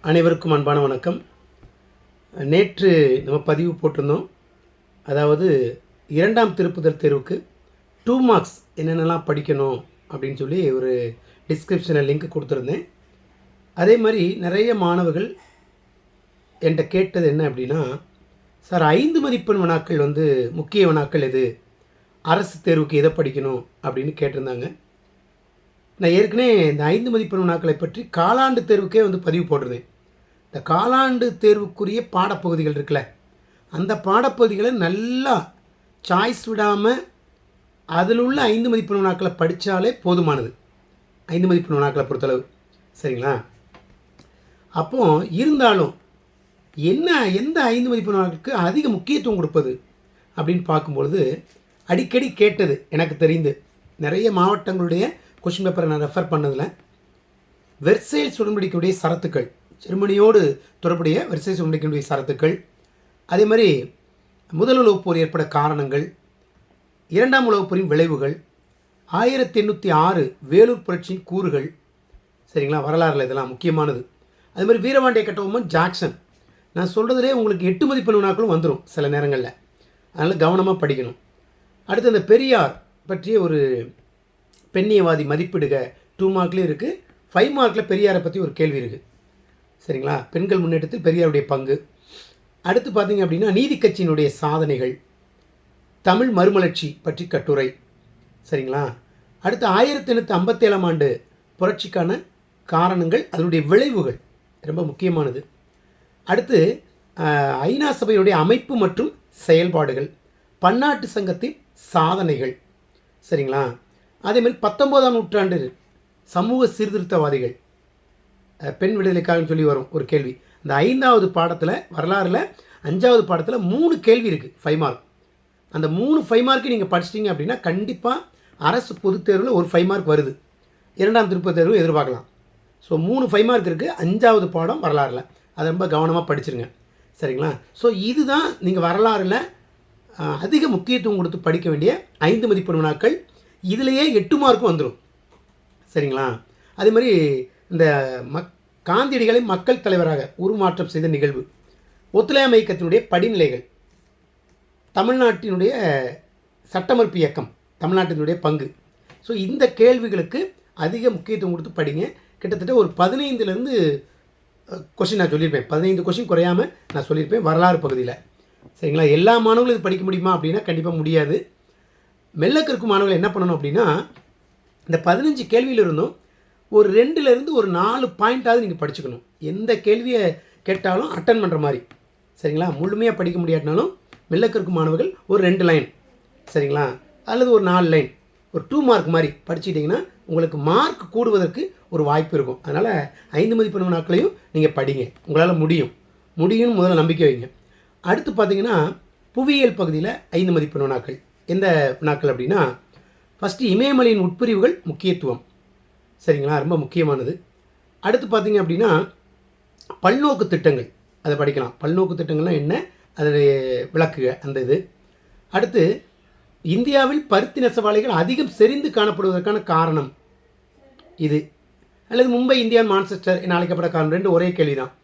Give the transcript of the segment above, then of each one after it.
அனைவருக்கும் அன்பான வணக்கம். நேற்று நம்ம பதிவு போட்டிருந்தோம். அதாவது 2ஆம் திருப்புதல் தேர்வுக்கு 2 மார்க்ஸ் என்னென்னலாம் படிக்கணும் அப்படின்னு சொல்லி ஒரு டிஸ்கிரிப்ஷனில் லிங்க் கொடுத்துருந்தேன். அதே மாதிரி நிறைய மாணவர்கள் என்கிட்ட கேட்டது என்ன அப்படின்னா, சார் 5 மதிப்பெண் வினாக்கள் முக்கிய வினாக்கள் எது, அரசு தேர்வுக்கு எதை படிக்கணும் அப்படின்னு கேட்டிருந்தாங்க. நான் ஏற்கனவே இந்த 5 மதிப்பெண் வினாக்களை பற்றி காலாண்டு தேர்வுக்கே பதிவு போட்டிருந்தேன். இந்த காலாண்டு தேர்வுக்குரிய பாடப்பகுதிகள் இருக்குல்ல, அந்த பாடப்பகுதிகளை நல்லா சாய்ஸ் விடாமல் அதில் உள்ள 5 மதிப்பெண் வினாக்களை படித்தாலே போதுமானது. 5 மதிப்பெண் வினாக்களை பொறுத்தளவு சரிங்களா. அப்போது இருந்தாலும் எந்த 5 மதிப்பெண் வினாக்களுக்கு அதிக முக்கியத்துவம் கொடுப்பது அப்படின்னு பார்க்கும்பொழுது, அடிக்கடி கேட்டது எனக்கு தெரிந்து நிறைய மாவட்டங்களுடைய கொஷின் பேப்பரை நான் ரெஃபர் பண்ணதில் வெர்சைல்ஸ் உடன்படிக்கையுடைய சரத்துக்கள், ஜெர்மனியோடு தொடர்புடைய வெர்சைல்ஸ் உடன்படிக்கையுடைய சரத்துக்கள், அதே மாதிரி முதல் உலகப் போர் ஏற்பட காரணங்கள், 2ஆம் உலகப் போரின் விளைவுகள், 1806 வேலூர் புரட்சியின் கூறுகள் சரிங்களா, வரலாறுல இதெல்லாம் முக்கியமானது. அதே மாதிரி வீரபாண்டிய கட்டபொம்மன், ஜாக்சன், நான் சொல்கிறதுலே உங்களுக்கு 8 மதிப்பெண் வினாக்களும் வந்துடும் சில நேரங்களில். அதனால் கவனமாக படிக்கணும். அடுத்து அந்த பெரியார் பற்றிய ஒரு பெண்ணியவாதி மதிப்பிடுக 2 மார்க்லேயும் இருக்குது. 5 மார்க்கில் பெரியாரை பற்றி ஒரு கேள்வி இருக்குது சரிங்களா. பெண்கள் முன்னேற்றத்தில் பெரியாருடைய பங்கு. அடுத்து பார்த்திங்க அப்படின்னா நீதி கட்சியினுடைய சாதனைகள், தமிழ் மறுமலர்ச்சி பற்றி கட்டுரை சரிங்களா. அடுத்து 1857ஆம் ஆண்டு புரட்சிக்கான காரணங்கள், அதனுடைய விளைவுகள் ரொம்ப முக்கியமானது. அடுத்து ஐநா சபையுடைய அமைப்பு மற்றும் செயல்பாடுகள், பன்னாட்டு சங்கத்தின் சாதனைகள் சரிங்களா. அதேமாதிரி 19ஆம் நூற்றாண்டு சமூக சீர்திருத்தவாதிகள், பெண் விடுதலைக்காக சொல்லி வரும் ஒரு கேள்வி. இந்த 5ஆவது பாடத்தில் வரலாறில் 5ஆவது பாடத்தில் 3 கேள்வி இருக்குது 5 மார்க். அந்த 3 5 மார்க்கு நீங்கள் படிச்சிட்டிங்க அப்படின்னா கண்டிப்பாக அரசு பொதுத் தேர்வில் ஒரு 5 மார்க் வருது. 2ஆம் திருப்ப தேர்வு எதிர்பார்க்கலாம். ஸோ 3 5 மார்க் இருக்குது 5ஆவது பாடம் வரலாறில். அதை ரொம்ப கவனமாக படிச்சிருங்க சரிங்களா. ஸோ இதுதான் நீங்கள் வரலாறில் அதிக முக்கியத்துவம் கொடுத்து படிக்க வேண்டிய 5 மதிப்பெண் வினாக்கள். இதிலேயே 8 மார்க்கும் வந்துடும் சரிங்களா. அதே மாதிரி இந்த காந்தியடிகளை மக்கள் தலைவராக உருமாற்றம் செய்த நிகழ்வு, ஒத்துழையாமை இயக்கத்தினுடைய படிநிலைகள், தமிழ்நாட்டினுடைய சட்டமறுப்பு இயக்கம், தமிழ்நாட்டினுடைய பங்கு. ஸோ இந்த கேள்விகளுக்கு அதிக முக்கியத்துவம் கொடுத்து படிங்க. கிட்டத்தட்ட ஒரு 15லேருந்து கொஷின் நான் சொல்லியிருப்பேன். 15 கொஷின் குறையாமல் நான் சொல்லியிருப்பேன் வரலாறு பகுதியில் சரிங்களா. எல்லா மாணவர்களும் இது படிக்க முடியுமா அப்படின்னா கண்டிப்பாக முடியாது. மெல்ல கற்கும் மாணவர்கள் என்ன பண்ணணும் அப்படின்னா, இந்த 15 கேள்வியில் இருந்தும் ஒரு 2லேருந்து ஒரு 4 பாயிண்ட்டாவது நீங்கள் படிச்சுக்கணும். எந்த கேள்வியை கேட்டாலும் அட்டன் பண்ணுற மாதிரி சரிங்களா. முழுமையாக படிக்க முடியாட்டினாலும் மெல்ல கற்கும் மாணவர்கள் ஒரு 2 லைன் சரிங்களா, அல்லது ஒரு 4 லைன், ஒரு 2 மார்க் மாதிரி படிச்சுட்டிங்கன்னா உங்களுக்கு மார்க் கூடுவதற்கு ஒரு வாய்ப்பு இருக்கும். அதனால் 5 மதிப்பெண் வினாக்களையும் நீங்கள் படிங்க. உங்களால் முடியும்னு முதல்ல நம்பிக்கை வைங்க. அடுத்து பார்த்திங்கன்னா புவியியல் பகுதியில் 5 மதிப்பெண் வினாக்கள். எந்த வினாக்கள் அப்படின்னா, ஃபஸ்ட்டு இமயமலையின் உட்பிரிவுகள் முக்கியத்துவம் சரிங்களா, ரொம்ப முக்கியமானது. அடுத்து பார்த்திங்க அப்படின்னா பல்நோக்கு திட்டங்கள், அதை படிக்கலாம். பல்நோக்கு திட்டங்கள்லாம் என்ன, அதை விளக்குக அந்த இது. அடுத்து இந்தியாவில் பருத்தி நெசவாலைகள் அதிகம் செறிந்து காணப்படுவதற்கான காரணம் இது, அல்லது மும்பை இந்தியா மான்செஸ்டர் என அழைக்கப்பட்ட காரணம். 2 ஒரே கேள்வி தான்,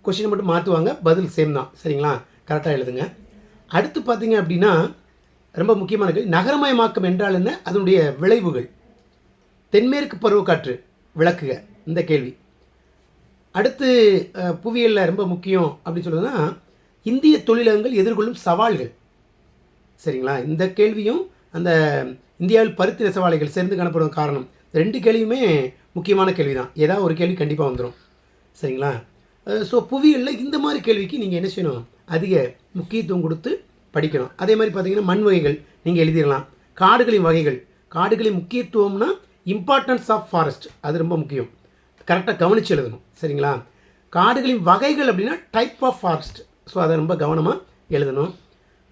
கொஷினை மட்டும் மாற்றுவாங்க, பதில் சேம் தான் சரிங்களா. கரெக்டாக எழுதுங்க. அடுத்து பார்த்திங்க அப்படின்னா ரொம்ப முக்கியமான கேள்வி, நகரமயமாக்கம் என்றால் என்ன, அதனுடைய விளைவுகள், தென்மேற்கு பருவக்காற்று விளக்குக இந்த கேள்வி. அடுத்து புவியியலில் ரொம்ப முக்கியம் அப்படின்னு சொல்லுதுன்னா இந்திய தொழிலகங்கள் எதிர்கொள்ளும் சவால்கள் சரிங்களா. இந்த கேள்வியும் அந்த இந்தியாவில் பருத்தி நெசவாலைகள் சேர்ந்து காணப்படும் காரணம், 2 கேள்வியுமே முக்கியமான கேள்வி தான். ஏதாவது ஒரு கேள்வி கண்டிப்பாக வந்துடும் சரிங்களா. ஸோ புவியியலில் இந்த மாதிரி கேள்விக்கு நீங்கள் என்ன செய்யணும், அதிக முக்கியத்துவம் கொடுத்து படிக்கணும். அதே மாதிரி பார்த்திங்கன்னா மண் வகைகள் நீங்கள் எழுதிடலாம். காடுகளின் வகைகள், காடுகளின் முக்கியத்துவம்னா இம்பார்ட்டன்ஸ் ஆஃப் ஃபாரஸ்ட், அது ரொம்ப முக்கியம், கரெக்டாக கவனித்து எழுதணும் சரிங்களா. காடுகளின் வகைகள் அப்படின்னா டைப் ஆஃப் ஃபாரஸ்ட், ஸோ அதை ரொம்ப கவனமாக எழுதணும்.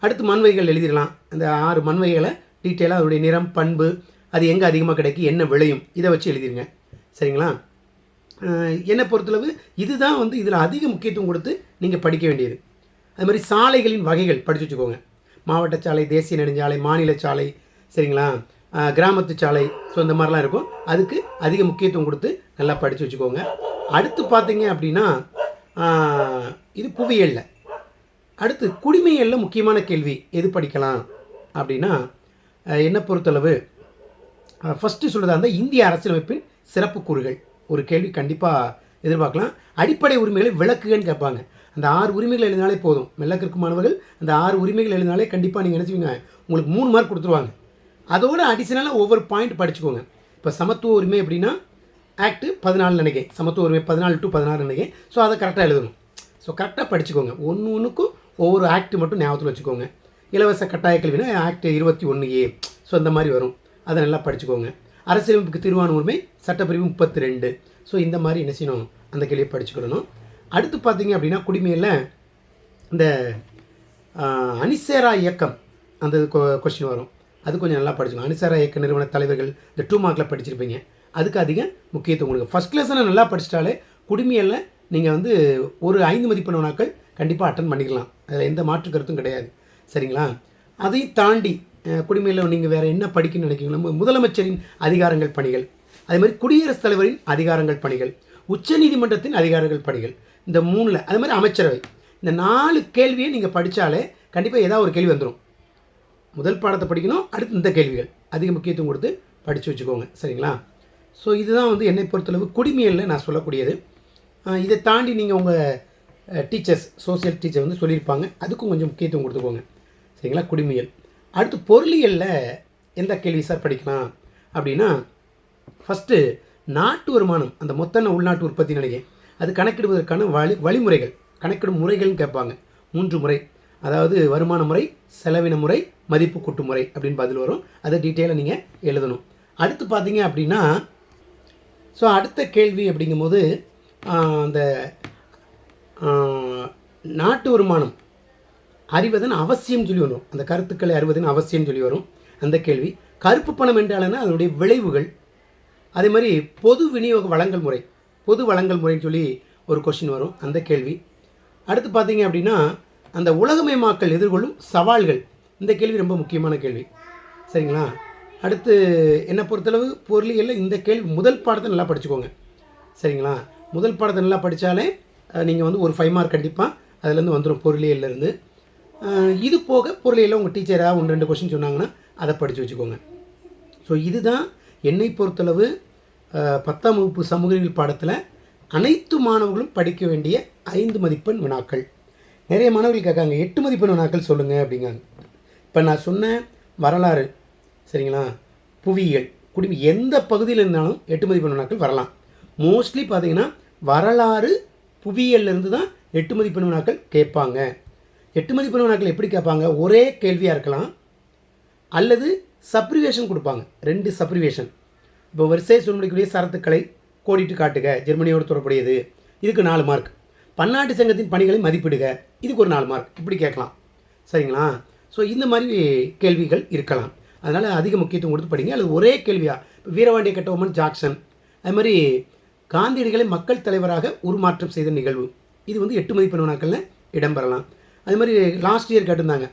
அடுத்து மண் வகைகள் எழுதிடலாம். அந்த 6 மண் வகைகளை டீட்டெயிலாக அதனுடைய நிறம், பண்பு, அது எங்கே அதிகமாக கிடைக்கும், என்ன விளையும், இதை வச்சு எழுதிருங்க சரிங்களா. என்னை பொறுத்தளவு இதுதான் இதில் அதிக முக்கியத்துவம் கொடுத்து நீங்கள் படிக்க வேண்டியது. அது மாதிரி சாலைகளின் வகைகள் படித்து வச்சுக்கோங்க. மாவட்ட சாலை, தேசிய நெடுஞ்சாலை, மாநில சாலை சரிங்களா, கிராமத்து சாலை, ஸோ இந்த மாதிரிலாம் இருக்கும். அதுக்கு அதிக முக்கியத்துவம் கொடுத்து நல்லா படித்து வச்சுக்கோங்க. அடுத்து பார்த்தீங்க அப்படின்னா இது புவியியலில். அடுத்து குடிமையியலில் முக்கியமான கேள்வி எது படிக்கலாம் அப்படின்னா, என்னை பொறுத்தளவு ஃபஸ்ட்டு சொல்கிறதா இருந்தால் இந்திய அரசியலமைப்பின் சிறப்பு கூறுகள் ஒரு கேள்வி கண்டிப்பாக எதிர்பார்க்கலாம். அடிப்படை உரிமைகளை விளக்குகன்னு கேட்பாங்க. அந்த 6 உரிமைகள் எழுதினாலே போதும். மெல்லக்கிற்கு மாணவர்கள் அந்த 6 உரிமைகள் எழுதினாலே கண்டிப்பாக நீங்கள் நினச்சிவிங்க உங்களுக்கு 3 மார்க் கொடுத்துருவாங்க. அதோடு அடிஷனலாக ஒவ்வொரு பாயிண்ட் படிச்சுக்கோங்க. இப்போ சமத்துவ உரிமை அப்படின்னா ஆக்ட் 14 நினைக்கேன், சமத்துவ உரிமை 14 to 16 நினைக்கேன். ஸோ அதை கரெக்டாக எழுதணும். ஸோ கரெக்டாக படிச்சுக்கோங்க. ஒன்றுக்கும் ஒவ்வொரு ஆக்ட் மட்டும் ஞாபகத்தில் வச்சுக்கோங்க. இலவச கட்டாய கல்வினா ஆக்ட் 21A. ஸோ இந்த மாதிரி வரும், அதை நல்லா படிச்சுக்கோங்க. அரசியலமைப்புக்கு தீர்வான உரிமை சட்டப்பிரிவு 32. ஸோ இந்த மாதிரி என்ன செய்யணும், அந்த கேள்வியை படிச்சுக்கிடணும். அடுத்து பார்த்தீங்க அப்படின்னா குடிமையில் இந்த அணிசேரா இயக்கம் அந்த கொஸ்டின் வரும். அது கொஞ்சம் நல்லா படிச்சுக்கோங்க. அணிசேரா இயக்க நிறுவன தலைவர்கள் இந்த 2 மார்க்கில் படிச்சிருப்பீங்க. அதுக்கு அதிக முக்கியத்துவம் கொடுங்க. ஃபஸ்ட் கிளாஸில் நல்லா படிச்சிட்டாலே குடிமையில் நீங்கள் வந்து ஒரு 5 மதிப்பெண் வினாக்கள் கண்டிப்பாக அட்டன் பண்ணிக்கலாம். அதில் எந்த மாற்று கருத்தும் கிடையாது. சரிங்களா? அதையும் தாண்டி குடிமையில் நீங்கள் வேறு என்ன படிக்கணும்னு நினைக்கிறீங்களோ, முதலமைச்சரின் அதிகாரங்கள் பணிகள், அதே மாதிரி குடியரசுத் தலைவரின் அதிகாரங்கள் பணிகள், உச்சநீதிமன்றத்தின் அதிகாரங்கள் பணிகள், இந்த 3ல் அதே மாதிரி அமைச்சரவை, இந்த 4 கேள்வியை நீங்கள் படித்தாலே கண்டிப்பாக ஏதாவது ஒரு கேள்வி வந்துடும். முதல் பாடத்தை படிக்கணும், அடுத்து இந்த கேள்விகள் அதிக முக்கியத்துவம் கொடுத்து படித்து வச்சுக்கோங்க. சரிங்களா? ஸோ இதுதான் வந்து என்னை பொறுத்தளவு குடிமையியலில் நான் சொல்லக்கூடியது. இதை தாண்டி நீங்கள் உங்கள் டீச்சர்ஸ், சோசியல் டீச்சர் வந்து சொல்லியிருப்பாங்க, அதுக்கும் கொஞ்சம் முக்கியத்துவம் கொடுத்துக்கோங்க. சரிங்களா? குடிமையியல். அடுத்து பொருளியலில் எந்த கேள்வி சார் படிக்கலாம் அப்படின்னா, ஃபஸ்ட்டு நாட்டு வருமானம், அந்த மொத்த உள்நாட்டு உற்பத்தி நிலையை அது கணக்கிடுவதற்கான வழிமுறைகள், கணக்கிடும் முறைகள்னு கேட்பாங்க. 3 முறை, அதாவது வருமான முறை, செலவின முறை, மதிப்பு கூட்டு முறை அப்படின்னு பதில் வரும். அதை டீட்டெயிலாக நீங்கள் எழுதணும். அடுத்து பார்த்தீங்க அப்படின்னா, ஸோ அடுத்த கேள்வி அப்படிங்கும்போது அந்த நாட்டு வருமானம் அறிவதன் அவசியம் சொல்லி வரும். அந்த கருத்துக்களை அறிவதன் அவசியம் சொல்லி வரும் அந்த கேள்வி. கருப்பு பணம் என்றாலன்னா அதனுடைய விளைவுகள், அதே மாதிரி பொது விநியோக வழங்கல் முறை, பொது வழங்கல் முறைன்னு சொல்லி ஒரு கொஸ்டின் வரும் அந்த கேள்வி. அடுத்து பார்த்தீங்க அப்படின்னா அந்த உலகமயமாக்கல் எதிர்கொள்ளும் சவால்கள், இந்த கேள்வி ரொம்ப முக்கியமான கேள்வி. சரிங்களா? அடுத்து என்னை பொறுத்தளவு பொருளியலில் இந்த கேள்வி முதல் பாடத்தை நல்லா படிச்சுக்கோங்க. சரிங்களா? முதல் பாடத்தை நல்லா படித்தாலே நீங்கள் வந்து ஒரு 5 மார்க் கண்டிப்பாக அதுலேருந்து வந்துடும் பொருளியல்லேருந்து. இது போக பொருளியலில் உங்கள் டீச்சர் ஏதாவது 1-2 கொஸ்டின் சொன்னாங்கன்னா அதை படித்து வச்சுக்கோங்க. ஸோ இதுதான் என்னை பொறுத்தளவு 10ஆம் வகுப்பு சமூகவியல் பாடத்தில் அனைத்து மாணவர்களும் படிக்க வேண்டிய 5 மதிப்பெண் வினாக்கள். நிறைய மாணவர்கள் கேட்காங்க 8 மதிப்பெண் வினாக்கள் சொல்லுங்கள் அப்படிங்காங்க. இப்போ நான் சொன்ன வரலாறு, சரிங்களா, புவியியல், குடிமை எந்த பகுதியில் இருந்தாலும் 8 மதிப்பெண் வினாக்கள் வரலாம். மோஸ்ட்லி பார்த்தீங்கன்னா வரலாறு புவியியல்லேருந்து தான் 8 மதிப்பெண் வினாக்கள் கேட்பாங்க. 8 மதிப்பெண் வினாக்கள் எப்படி கேட்பாங்க, ஒரே கேள்வியாக இருக்கலாம் அல்லது சப்ரிவேஷன் கொடுப்பாங்க. 2 சப்ரிவேஷன். இப்போ வரிசை சொல்லக்கூடிய சரத்துக்களை கோடிட்டு காட்டுக, ஜெர்மனியோடு தொடர்புடையது, இதுக்கு 4 மார்க். பன்னாட்டு சங்கத்தின் பணிகளை மதிப்பிடுக, இதுக்கு ஒரு 4 மார்க், இப்படி கேட்கலாம். சரிங்களா? ஸோ இந்த மாதிரி கேள்விகள் இருக்கலாம். அதனால் அதிக முக்கியத்துவம் கொடுத்து படிங்க. அல்லது ஒரே கேள்வியாக இப்போ வீரபாண்டிய கட்டபொம்மன், ஜாக்சன், அது மாதிரி காந்தியடிகளை மக்கள் தலைவராக உருமாற்றம் செய்த நிகழ்வு, இது வந்து 8 மதிப்பெண் வினாக்களில் இடம்பெறலாம். அது மாதிரி லாஸ்ட் இயர் கேட்டிருந்தாங்க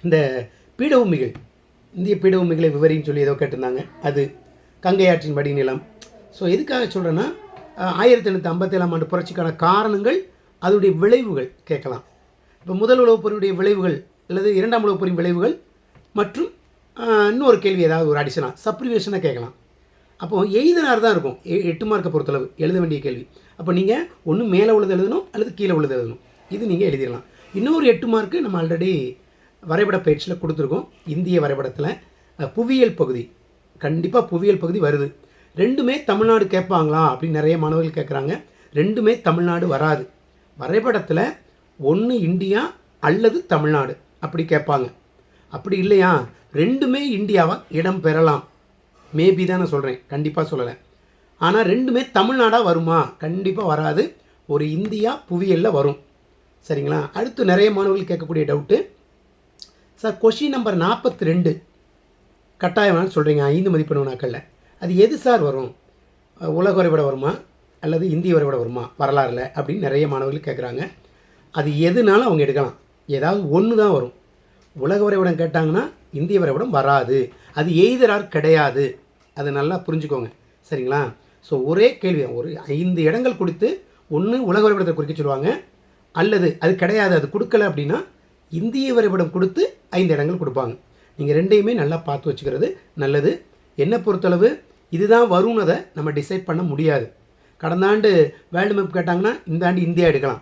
இந்த பீடபூமிகள், இந்திய பீடபூமிகளை விவரின்னு சொல்லி ஏதோ கேட்டிருந்தாங்க. அது கங்கை ஆற்றின் வடிநிலம். ஸோ எதுக்காக சொல்கிறேன்னா 1857ஆம் ஆண்டு புரட்சிக்கான காரணங்கள், அதனுடைய விளைவுகள் கேட்கலாம். இப்போ முதல் உலகப் போரினுடைய விளைவுகள் அல்லது 2ஆம் உலகப் போரின் விளைவுகள் மற்றும் இன்னொரு கேள்வி ஏதாவது ஒரு அடிஷனாக சப்ரிவேஷனாக கேட்கலாம். அப்போது எய்தனார் தான் இருக்கும் 8 மார்க்கை பொறுத்தளவு எழுத வேண்டிய கேள்வி. அப்போ நீங்கள் ஒன்று மேலே உள்ளது எழுதணும் அல்லது கீழே உள்ளது எழுதணும். இது நீங்கள் எழுதிடலாம். இன்னொரு 8 மார்க்கு நம்ம ஆல்ரெடி வரைபட பயிற்சியில் கொடுத்துருக்கோம். இந்திய வரைபடத்தில் புவியியல் பகுதி, கண்டிப்பாக புவியியல் பகுதி வருது. 2மே தமிழ்நாடு கேட்பாங்களா அப்படின்னு நிறைய மாணவர்கள் கேட்குறாங்க. 2மே தமிழ்நாடு வராது. வரைபடத்தில் ஒன்று இந்தியா அல்லது தமிழ்நாடு அப்படி கேட்பாங்க. அப்படி இல்லையா 2மே இந்தியாவாக இடம் பெறலாம். மேபி தான் நான் சொல்கிறேன், கண்டிப்பாக சொல்லலை. ஆனால் 2மே தமிழ்நாடாக வருமா? கண்டிப்பாக வராது. ஒரு இந்தியா புவியியலில் வரும். சரிங்களா? அடுத்து நிறைய மாணவர்கள் கேட்கக்கூடிய டவுட்டு, சார் கொஷின் நம்பர் 42 கட்டாயமானு சொல்கிறீங்க 5 மதிப்பெண் வினாக்களில், அது எது சார் வரும்? உலக வரைபடம் வருமா அல்லது இந்திய வரைபடம் வருமா வரலாறுல அப்படின்னு நிறைய மாணவர்கள் கேட்குறாங்க. அது எதுனாலும் அவங்க எடுக்கலாம், ஏதாவது ஒன்று தான் வரும். உலக வரைபடம் கேட்டாங்கன்னா இந்திய வரைபடம் வராது, அது எய்தரார் கிடையாது. அதை நல்லா புரிஞ்சுக்கோங்க. சரிங்களா? ஸோ ஒரே கேள்வி, ஒரு 5 இடங்கள் கொடுத்து ஒன்று உலக வரைபடத்தை குறிக்க சொல்லுவாங்க, அல்லது அது கிடையாது, அது கொடுக்கல அப்படின்னா இந்திய வரைபடம் கொடுத்து 5 இடங்கள் கொடுப்பாங்க. நீங்கள் ரெண்டையுமே நல்லா பார்த்து வச்சுக்கிறது நல்லது. என்னை பொறுத்தளவு இதுதான் வரும்னதை நம்ம டிசைட் பண்ண முடியாது. கடந்த ஆண்டு வேர்ல்டு மேப் கேட்டாங்கன்னா இந்த ஆண்டு இந்தியா எடுக்கலாம்,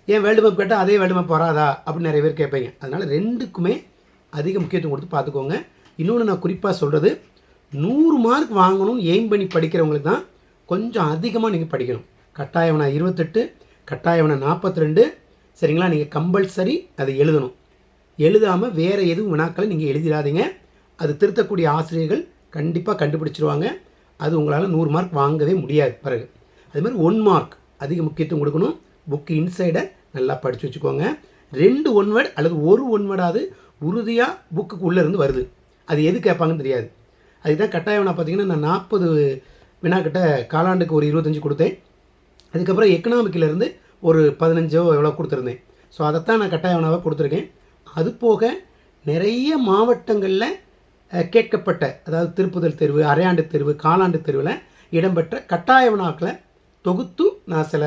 ஏன் வேர்ல்டு மேப் கேட்டால் அதே வேர்ல்டு மேப் வராதா அப்படின்னு நிறைய பேர் கேட்பீங்க. அதனால் ரெண்டுக்குமே அதிக முக்கியத்துவம் கொடுத்து பார்த்துக்கோங்க. இன்னொன்று நான் குறிப்பாக சொல்கிறது, 100 மார்க் வாங்கணும்னு எய்ம் பண்ணி படிக்கிறவங்களுக்கு தான் கொஞ்சம் அதிகமாக நீங்கள் படிக்கணும். கட்டாயவனா 28, கட்டாயவனா 42, சரிங்களா? நீங்கள் கம்பல்சரி அதை எழுதணும். எழுதாமல் வேறு எதுவும் வினாக்களை நீங்கள் எழுதிடாதீங்க. அது திருத்தக்கூடிய ஆசிரியர்கள் கண்டிப்பாக கண்டுபிடிச்சிருவாங்க. அது உங்களால் 100 மார்க் வாங்கவே முடியாது பிறகு. அது மாதிரி 1 மார்க் அதிக முக்கியத்துவம் கொடுக்கணும். புக்கு இன்சைடை நல்லா படித்து வச்சுக்கோங்க. 2 1 வேர்டு அல்லது ஒரு 1 வேர்டாவது உறுதியாக புக்குக்கு உள்ளேருந்து வருது. அது எது கேட்பாங்கன்னு தெரியாது. அதுதான் கட்டாயவனா பார்த்தீங்கன்னா நான் 40 வினாக்கிட்ட காலாண்டுக்கு ஒரு 25 கொடுத்தேன். அதுக்கப்புறம் எக்கனாமிக்கிலேருந்து ஒரு 15 எவ்வளோ கொடுத்துருந்தேன். ஸோ அதைத்தான் நான் கட்டாயவனாவாக கொடுத்துருக்கேன். அது போக நிறைய மாவட்டங்களில் கேட்கப்பட்ட, அதாவது திருப்புதல் தேர்வு, அரையாண்டு தேர்வு, காலாண்டு தேர்வில் இடம்பெற்ற கட்டாய வினாக்களை தொகுத்து நான் சில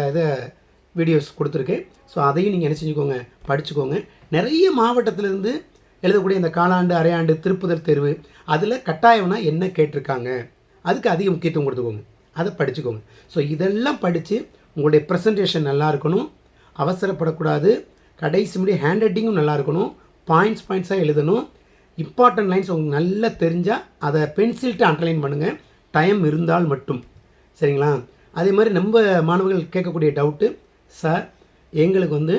வீடியோஸ் கொடுத்துருக்கேன். ஸோ அதையும் நீங்கள் என்ன செஞ்சுக்கோங்க, படிச்சுக்கோங்க. நிறைய மாவட்டத்திலேருந்து எழுதக்கூடிய இந்த காலாண்டு, அரையாண்டு, திருப்புதல் தேர்வு, அதில் கட்டாயம்னா என்ன கேட்டிருக்காங்க, அதுக்கு அதிக முக்கியத்துவம் கொடுத்துக்கோங்க, அதை படிச்சுக்கோங்க. ஸோ இதெல்லாம் படித்து உங்களுடைய ப்ரெசன்டேஷன் நல்லா இருக்கணும், அவசரப்படக்கூடாது, கடைசி முடி ஹேண்ட் ரைட்டிங்கும் நல்லா இருக்கணும், பாயிண்ட்ஸாக எழுதணும். இம்பார்ட்டன்ட் லைன்ஸ் உங்களுக்கு நல்லா தெரிஞ்சால் அதை பென்சில்ட்டு அண்டர்லைன் பண்ணுங்கள், டைம் இருந்தால் மட்டும், சரிங்களா? அதே மாதிரி நம்ம மாணவர்கள் கேட்கக்கூடிய டவுட்டு, சார் எங்களுக்கு வந்து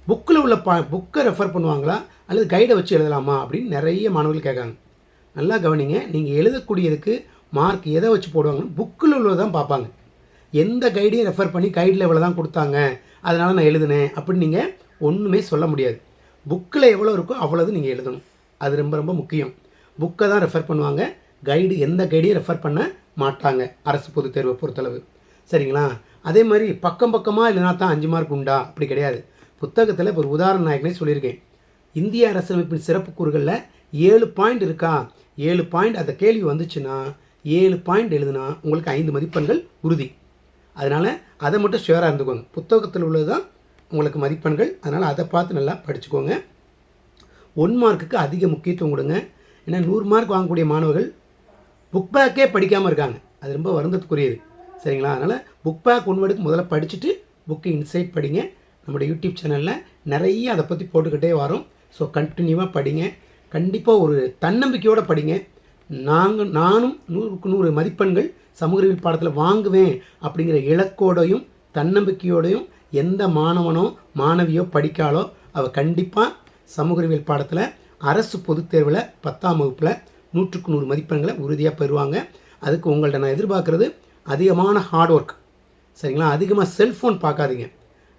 புக்கில் உள்ள புக்கை ரெஃபர் பண்ணுவாங்களா அல்லது கைடை வச்சு எழுதலாமா அப்படின்னு நிறைய மாணவர்கள் கேட்காங்க. நல்லா கவனிங்க, நீங்கள் எழுதக்கூடியதுக்கு மார்க் எதை வச்சு போடுவாங்கன்னு புக்கில் உள்ளதான் பார்ப்பாங்க. எந்த கைடையும் ரெஃபர் பண்ணி கைடில் எவ்வளோ தான் கொடுத்தாங்க அதனால் நான் எழுதுனேன் அப்படின்னு நீங்கள் ஒன்றுமே சொல்ல முடியாது. புக்கில் எவ்வளோ இருக்கோ அவ்வளோது நீங்கள் எழுதணும். அது ரொம்ப ரொம்ப முக்கியம். புக்கை தான் ரெஃபர் பண்ணுவாங்க, கைடு எந்த கைடையும் ரெஃபர் பண்ண மாட்டாங்க அரசு பொதுத் தேர்வை பொறுத்தளவு, சரிங்களா? அதே மாதிரி பக்கமாக இல்லைனா தான் 5 மார்க் உண்டா, அப்படி கிடையாது. புத்தகத்தில் இப்போ ஒரு உதாரண நாயகனே சொல்லியிருக்கேன். இந்திய அரசியலமைப்பின் சிறப்பு கூறுகளில் 7 பாயிண்ட் இருக்கா, 7 பாயிண்ட் அந்த கேள்வி வந்துச்சுன்னா 7 பாயிண்ட் எழுதுனா உங்களுக்கு 5 மதிப்பெண்கள் உறுதி. அதனால் அதை மட்டும் ஷுவராக இருந்துக்கோங்க. புத்தகத்தில் உள்ளது தான் உங்களுக்கு மதிப்பெண்கள். அதனால் அதை பார்த்து நல்லா படிச்சுக்கோங்க. 1 மார்க்குக்கு அதிக முக்கியத்துவம் கொடுங்க. ஏன்னா 100 மார்க் வாங்கக்கூடிய மாணவர்கள் புக் பேக்கே படிக்காமல் இருக்காங்க. அது ரொம்ப வருந்தத்துக்குரியது, சரிங்களா? அதனால் புக் பேக் 1 வேர்டுக்கு முதல்ல படிச்சுட்டு புக்கு இன்சைட் படிங்க. நம்முடைய யூடியூப் சேனலில் நிறைய அதை பற்றி போட்டுக்கிட்டே வரோம். ஸோ கண்டினியூவாக படிங்க. கண்டிப்பாக ஒரு தன்னம்பிக்கையோடு படிங்க. நானும் 100க்கு 100 மதிப்பெண்கள் சமூக அறிவியல் பாடத்தில் வாங்குவேன் அப்படிங்கிற இலக்கோடையும் தன்னம்பிக்கையோடையும் எந்த மாணவனோ மாணவியோ படிக்காலோ அவள் கண்டிப்பாக சமூக அறிவியல் பாடத்தில் அரசு பொதுத் தேர்வில் 10ஆம் வகுப்பில் 100க்கு 100 மதிப்பெண்களை உறுதியாக பெறுவாங்க. அதுக்கு உங்கள்கிட்ட நான் எதிர்பார்க்குறது அதிகமான ஹார்ட் ஒர்க், சரிங்களா? அதிகமாக செல்ஃபோன் பார்க்காதீங்க.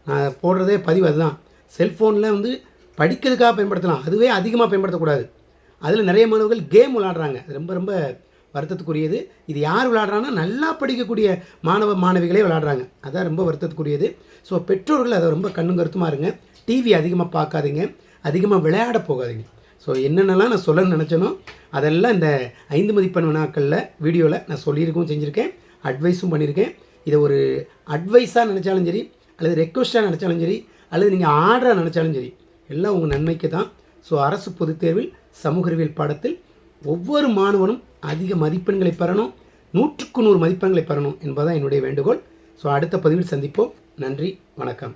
நான் போடுறதே பதிவு அதுதான். செல்ஃபோனில் வந்து படிக்கிறதுக்காக பயன்படுத்தலாம், அதுவே அதிகமாக பயன்படுத்தக்கூடாது. அதில் நிறைய மாணவர்கள் கேம் விளாடுறாங்க. அது ரொம்ப ரொம்ப வருத்தத்துக்குரியது. இது யார் விளாட்றாங்கன்னா நல்லா படிக்கக்கூடிய மாணவிகளே விளாட்றாங்க. அதான் ரொம்ப வருத்தத்துக்குரியது. ஸோ பெற்றோர்கள் அதை ரொம்ப கண்ணும் கருத்துமாக இருங்க. டிவி அதிகமாக பார்க்காதீங்க, அதிகமாக விளையாட போகாதீங்க. ஸோ என்னென்னலாம் நான் சொல்லணும்னு நினச்சேனோ அதெல்லாம் இந்த 5 மதிப்பெண் வினாக்களில் வீடியோவில் நான் சொல்லியிருக்கவும் செஞ்சுருக்கேன், அட்வைஸும் பண்ணியிருக்கேன். இதை ஒரு அட்வைஸாக நினச்சாலும் சரி, அல்லது ரெக்வஸ்ட்டாக நினச்சாலும் சரி, அல்லது நீங்கள் ஆர்டராக நினச்சாலும் சரி, எல்லாம் உங்கள் நன்மைக்கு தான். ஸோ அரசு பொதுத் தேர்வில் சமூக அறிவியல் பாடத்தில் ஒவ்வொரு மாணவனும் அதிக மதிப்பெண்களை பெறணும், 100க்கு 100 மதிப்பெண்களை பெறணும் என்பதுதான் என்னுடைய வேண்டுகோள். ஸோ அடுத்த பதிவில் சந்திப்போம். நன்றி, வணக்கம்.